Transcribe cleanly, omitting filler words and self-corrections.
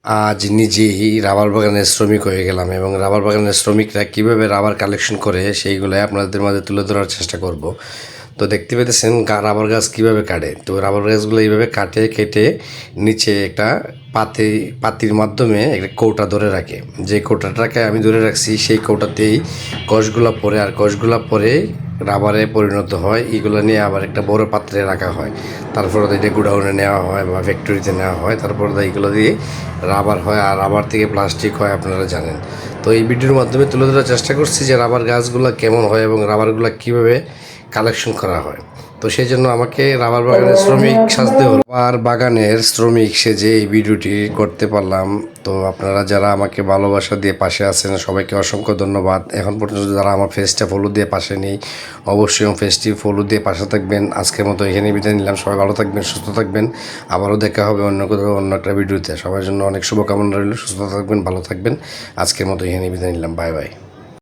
আজ নিজেই রাবার বাগানের শ্রমিক হয়ে গেলাম এবং রাবার বাগানের শ্রমিকরা কীভাবে রাবার কালেকশন করে সেইগুলোই আপনাদের মাঝে তুলে ধরার চেষ্টা করব। তো দেখতে পেতেছেন রাবার গাছ কীভাবে কাটে। তো রাবার গাছগুলো এইভাবে কেটে নিচে একটা পাতির মাধ্যমে একটা কৌটা ধরে রাখে। যে কৌটাটাকে আমি ধরে রাখছি সেই কৌটাতেই কষগুলো পরে, আর কষগুলো পরে রাবারে পরিণত হয়। এগুলো নিয়ে আবার একটা বড় পাত্রে রাখা হয়, তারপরে এটা গুডাউনে নেওয়া হয় বা ফ্যাক্টরিতে নেওয়া হয়, তারপরে এইগুলো দিয়ে রাবার হয়, আর রাবার থেকে প্লাস্টিক হয় আপনারা জানেন। তো এই ভিডিওর মাধ্যমে তুলে ধরার চেষ্টা করছি যে রাবার গাছগুলো কেমন হয় এবং রাবারগুলো কীভাবে কালেকশন করা হয়। তো সেই জন্য আমাকে রাবার বাগানের শ্রমিক সাজতে হলো। রাবার বাগানের শ্রমিক সেজে এই ভিডিওটি করতে পারলাম। তো আপনারা যারা আমাকে ভালোবাসা দিয়ে পাশে আছেন সবাইকে অসংখ্য ধন্যবাদ। এখন পর্যন্ত যারা আমার ফেসটা ফলো দিয়ে পাশে নেই, অবশ্যই আমার ফেসটি ফলো দিয়ে পাশে থাকবেন। আজকের মতো এখানে বিদায় নিলাম। সবাই ভালো থাকবেন, সুস্থ থাকবেন। আবারও দেখা হবে অন্য কোথাও অন্য একটা ভিডিওতে। সবার জন্য অনেক শুভকামনা রইল। সুস্থ থাকবেন, ভালো থাকবেন। আজকের মতো এখানে বিদায় নিলাম। Bye bye.